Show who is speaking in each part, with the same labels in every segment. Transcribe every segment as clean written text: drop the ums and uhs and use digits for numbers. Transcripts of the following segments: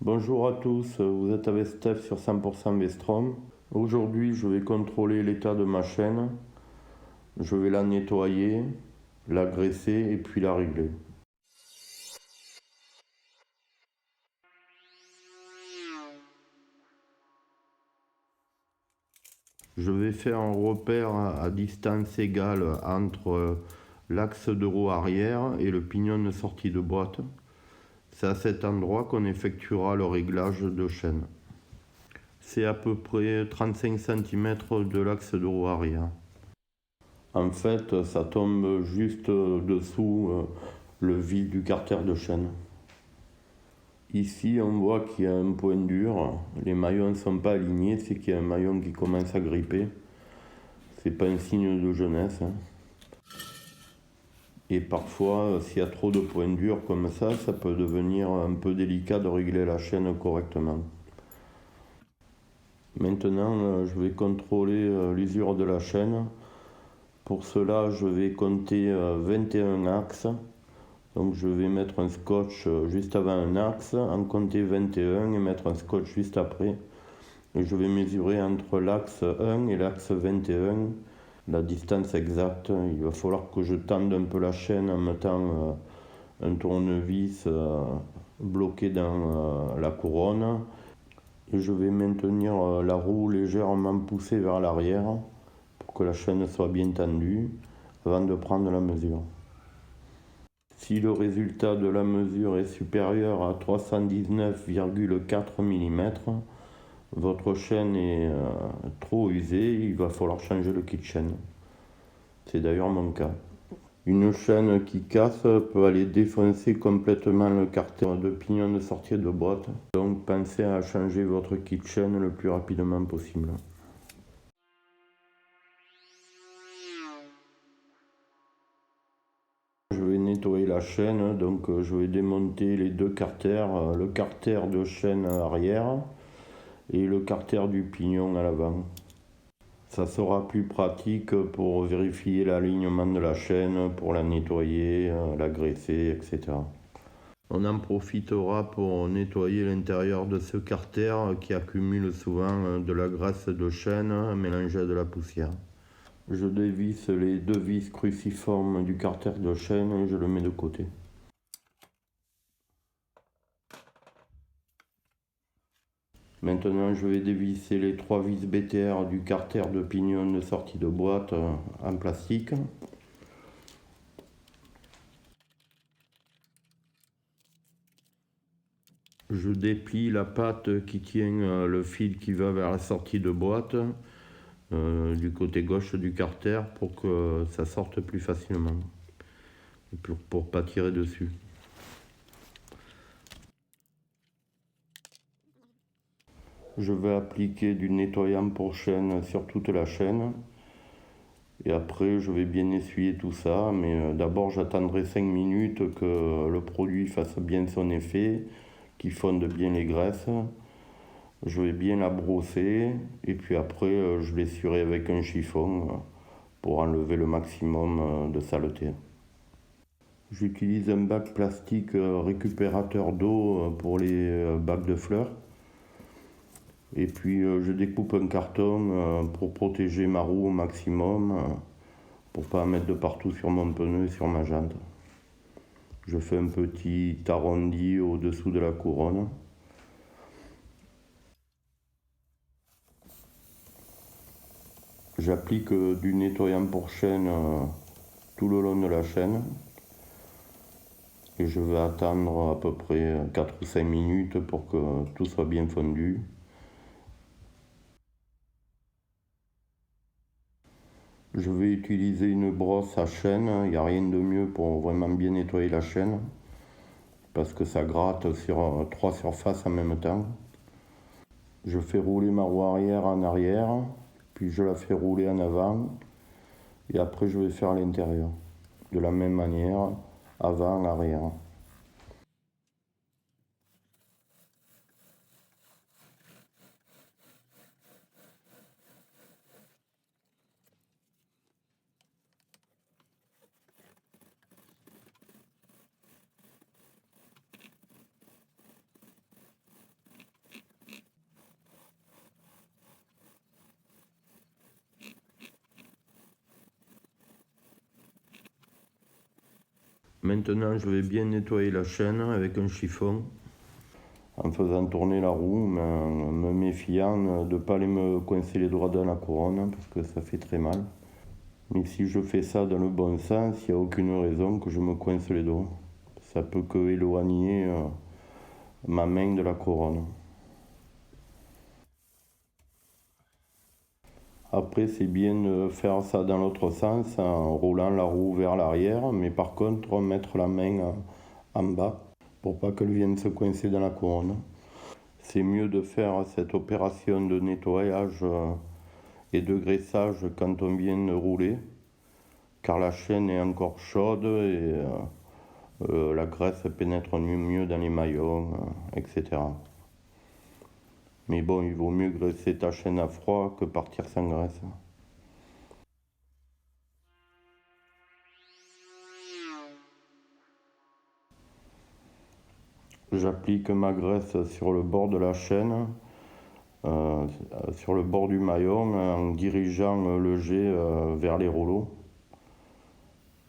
Speaker 1: Bonjour à tous, vous êtes avec Steph sur 100% Vestrom. Aujourd'hui, je vais contrôler l'état de ma chaîne. Je vais la nettoyer, la graisser et puis la régler. Je vais faire un repère à distance égale entre l'axe de roue arrière et le pignon de sortie de boîte. C'est à cet endroit qu'on effectuera le réglage de chaîne. C'est à peu près 35 cm de l'axe de roue arrière. En fait, ça tombe juste dessous le vis du carter de chaîne. Ici, on voit qu'il y a un point dur. Les maillons ne sont pas alignés, c'est qu'il y a un maillon qui commence à gripper. C'est pas un signe de jeunesse. Et parfois, s'il y a trop de points durs comme ça peut devenir un peu délicat de régler la chaîne correctement. Maintenant, je vais contrôler l'usure de la chaîne. Pour cela, je vais compter 21 axes. Donc je vais mettre un scotch juste avant un axe, en compter 21 et mettre un scotch juste après. Et je vais mesurer entre l'axe 1 et l'axe 21 la distance exacte. Il va falloir que je tende un peu la chaîne en mettant un tournevis bloqué dans la couronne. Et je vais maintenir la roue légèrement poussée vers l'arrière pour que la chaîne soit bien tendue avant de prendre la mesure. Si le résultat de la mesure est supérieur à 319,4 mm, votre chaîne est trop usée, il va falloir changer le kit chaîne. C'est d'ailleurs mon cas. Une chaîne qui casse peut aller défoncer complètement le carter de pignon de sortie de boîte. Donc pensez à changer votre kit chaîne le plus rapidement possible. Je vais nettoyer la chaîne, donc je vais démonter les deux carters, le carter de chaîne arrière et le carter du pignon à l'avant. Ça sera plus pratique pour vérifier l'alignement de la chaîne, pour la nettoyer, la graisser, etc. On en profitera pour nettoyer l'intérieur de ce carter qui accumule souvent de la graisse de chaîne mélangée à de la poussière. Je dévisse les deux vis cruciformes du carter de chaîne et je le mets de côté. Maintenant, je vais dévisser les trois vis BTR du carter de pignon de sortie de boîte en plastique. Je déplie la patte qui tient le fil qui va vers la sortie de boîte du côté gauche du carter pour que ça sorte plus facilement et pour ne pas tirer dessus. Je vais appliquer du nettoyant pour chaîne sur toute la chaîne et après je vais bien essuyer tout ça, mais d'abord j'attendrai 5 minutes que le produit fasse bien son effet, qu'il fonde bien les graisses. Je vais bien la brosser et puis après je l'essuierai avec un chiffon pour enlever le maximum de saleté. J'utilise un bac plastique récupérateur d'eau pour les bacs de fleurs. Et puis je découpe un carton pour protéger ma roue au maximum, pour pas mettre de partout sur mon pneu et sur ma jante. Je fais un petit arrondi au-dessous de la couronne. J'applique du nettoyant pour chaîne tout le long de la chaîne. Et je vais attendre à peu près 4 ou 5 minutes pour que tout soit bien fondu. Je vais utiliser une brosse à chaîne, il n'y a rien de mieux pour vraiment bien nettoyer la chaîne parce que ça gratte sur 3 surfaces en même temps. Je fais rouler ma roue arrière en arrière, puis je la fais rouler en avant et après je vais faire l'intérieur. De la même manière, avant, arrière. Maintenant, je vais bien nettoyer la chaîne avec un chiffon en faisant tourner la roue, mais en me méfiant de ne pas aller me coincer les doigts dans la couronne parce que ça fait très mal. Mais si je fais ça dans le bon sens, il n'y a aucune raison que je me coince les doigts. Ça peut que éloigner ma main de la couronne. Après, c'est bien de faire ça dans l'autre sens en roulant la roue vers l'arrière, mais par contre, mettre la main en bas pour pas qu'elle vienne se coincer dans la couronne. C'est mieux de faire cette opération de nettoyage et de graissage quand on vient de rouler, car la chaîne est encore chaude et la graisse pénètre mieux dans les maillons, etc. Mais bon, il vaut mieux graisser ta chaîne à froid que partir sans graisse. J'applique ma graisse sur le bord de la chaîne, sur le bord du maillon, en dirigeant le jet vers les rouleaux.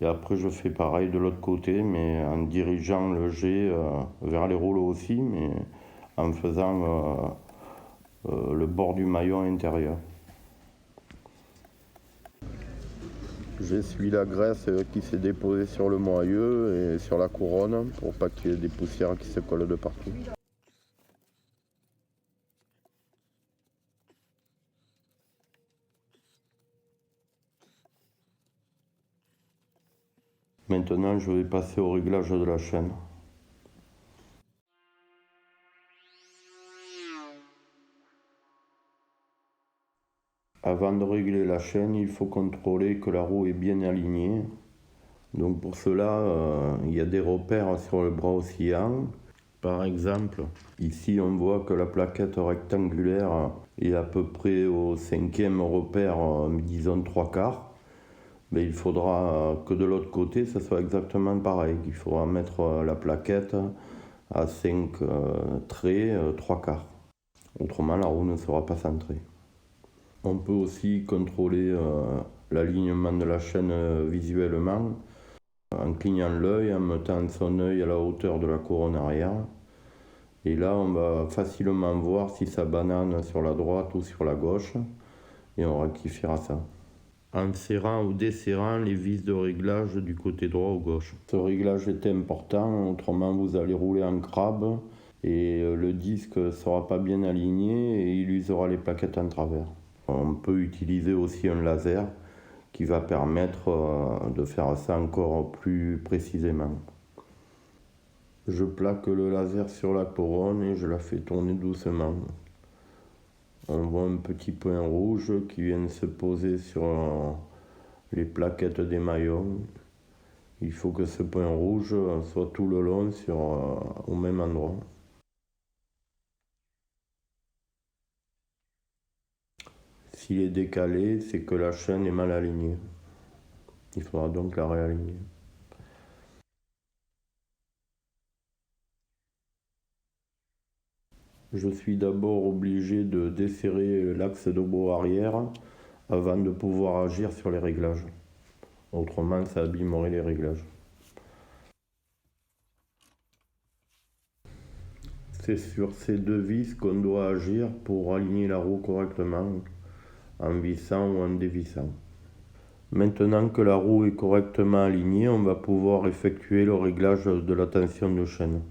Speaker 1: Et après, je fais pareil de l'autre côté, mais en dirigeant le jet vers les rouleaux aussi, mais en faisant le bord du maillon intérieur. J'essuie la graisse qui s'est déposée sur le moyeu et sur la couronne pour pas qu'il y ait des poussières qui se collent de partout. Maintenant, je vais passer au réglage de la chaîne. Avant de régler la chaîne, il faut contrôler que la roue est bien alignée. Donc pour cela, il y a des repères sur le bras oscillant. Par exemple, ici on voit que la plaquette rectangulaire est à peu près au 5e repère, disons 3/4. Mais il faudra que de l'autre côté, ça soit exactement pareil. Il faudra mettre la plaquette à 5 traits, 3/4. Autrement, la roue ne sera pas centrée. On peut aussi contrôler l'alignement de la chaîne visuellement en clignant l'œil, en mettant son œil à la hauteur de la couronne arrière. Et là, on va facilement voir si ça banane sur la droite ou sur la gauche. Et on rectifiera ça. En serrant ou desserrant les vis de réglage du côté droit ou gauche. Ce réglage est important, autrement vous allez rouler en crabe et le disque ne sera pas bien aligné et il usera les plaquettes en travers. On peut utiliser aussi un laser qui va permettre de faire ça encore plus précisément. Je plaque le laser sur la couronne et je la fais tourner doucement. On voit un petit point rouge qui vient se poser sur les plaquettes des maillons. Il faut que ce point rouge soit tout le long au même endroit. S'il est décalé, c'est que la chaîne est mal alignée. Il faudra donc la réaligner. Je suis d'abord obligé de desserrer l'axe de bois arrière avant de pouvoir agir sur les réglages. Autrement, ça abîmerait les réglages. C'est sur ces deux vis qu'on doit agir pour aligner la roue correctement, en vissant ou en dévissant. Maintenant que la roue est correctement alignée, on va pouvoir effectuer le réglage de la tension de chaîne.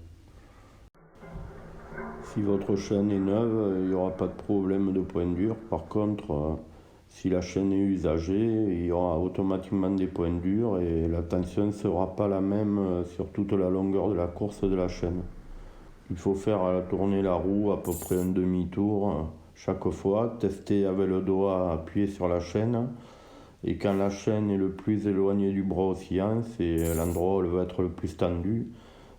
Speaker 1: Si votre chaîne est neuve, il n'y aura pas de problème de point dur. Par contre, si la chaîne est usagée, il y aura automatiquement des points durs et la tension ne sera pas la même sur toute la longueur de la course de la chaîne. Il faut faire tourner la roue à peu près un demi-tour chaque fois, tester avec le doigt appuyé sur la chaîne. Et quand la chaîne est le plus éloignée du bras oscillant, c'est l'endroit où elle va être le plus tendue,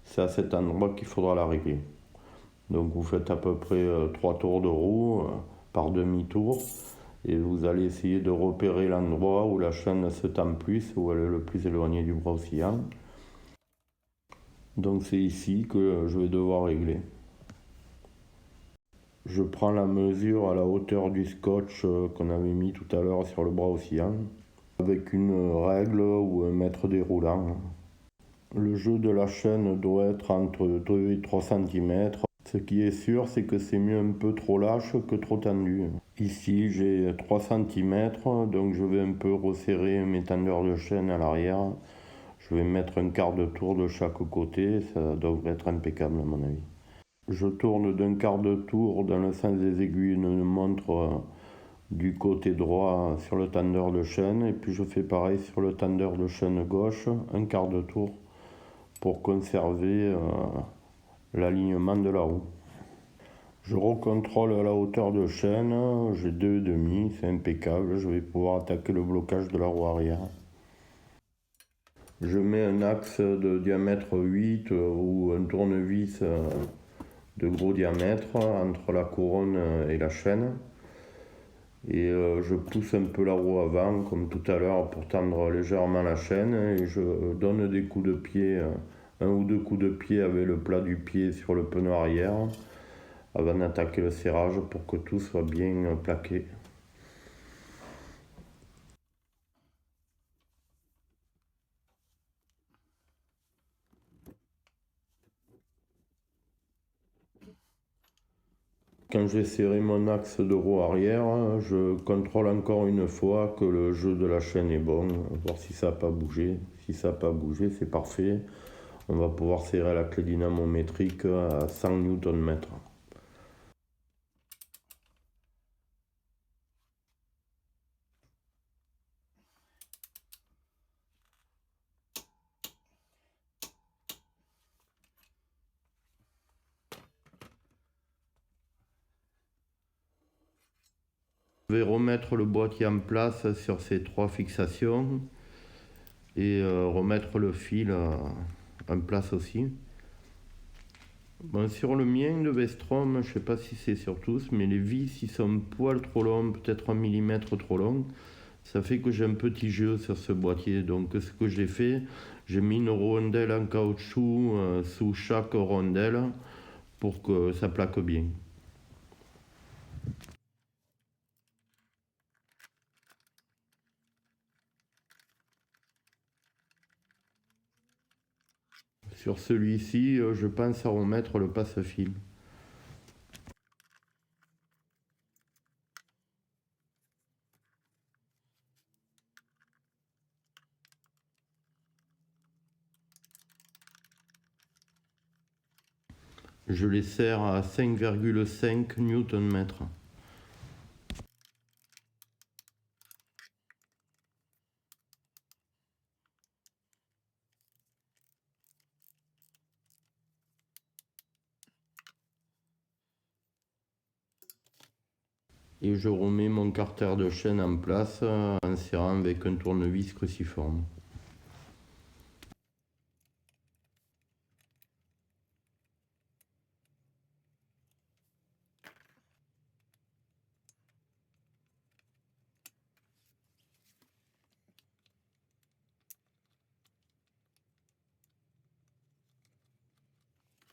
Speaker 1: c'est à cet endroit qu'il faudra la régler. Donc vous faites à peu près 3 tours de roue par demi-tour et vous allez essayer de repérer l'endroit où la chaîne se tend plus, où elle est le plus éloignée du bras oscillant. Donc c'est ici que je vais devoir régler. Je prends la mesure à la hauteur du scotch qu'on avait mis tout à l'heure sur le bras oscillant avec une règle ou un mètre déroulant. Le jeu de la chaîne doit être entre 2 et 3 cm. Ce qui est sûr, c'est que c'est mieux un peu trop lâche que trop tendu. Ici, j'ai 3 cm, donc je vais un peu resserrer mes tendeurs de chaîne à l'arrière. Je vais mettre un quart de tour de chaque côté, ça devrait être impeccable à mon avis. Je tourne d'un quart de tour dans le sens des aiguilles d'une montre du côté droit sur le tendeur de chaîne, et puis je fais pareil sur le tendeur de chaîne gauche, un quart de tour pour conserver l'alignement de la roue. Je recontrôle la hauteur de chaîne, j'ai 2,5, c'est impeccable, je vais pouvoir attaquer le blocage de la roue arrière. Je mets un axe de diamètre 8 ou un tournevis de gros diamètre entre la couronne et la chaîne. Et je pousse un peu la roue avant, comme tout à l'heure, pour tendre légèrement la chaîne. Et je donne des coups de pied, un ou deux coups de pied avec le plat du pied sur le pneu arrière, avant d'attaquer le serrage pour que tout soit bien plaqué. Quand j'ai serré mon axe de roue arrière, je contrôle encore une fois que le jeu de la chaîne est bon, voir si ça n'a pas bougé. Si ça n'a pas bougé, c'est parfait. On va pouvoir serrer la clé dynamométrique à 100 Nm. Je vais remettre le boîtier en place sur ces 3 fixations et remettre le fil en place aussi. Bon, sur le mien de Vestrom, je ne sais pas si c'est sur tous, mais les vis ils sont un poil trop longs, peut-être 1 mm trop longs. Ça fait que j'ai un petit jeu sur ce boîtier. Donc ce que j'ai fait, j'ai mis une rondelle en caoutchouc sous chaque rondelle pour que ça plaque bien. Sur celui-ci, je pense à remettre le passe-fil. Je les serre à 5,5 Nm. Et je remets mon carter de chaîne en place en serrant avec un tournevis cruciforme.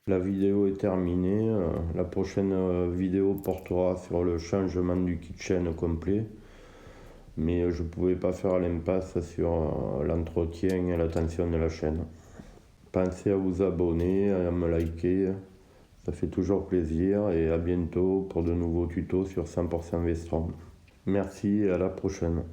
Speaker 1: La vidéo est terminée. La prochaine vidéo portera sur le changement du kit chaîne complet. Mais je ne pouvais pas faire l'impasse sur l'entretien et la tension de la chaîne. Pensez à vous abonner, à me liker, ça fait toujours plaisir, et à bientôt pour de nouveaux tutos sur 100% Vestrom. Merci et à la prochaine.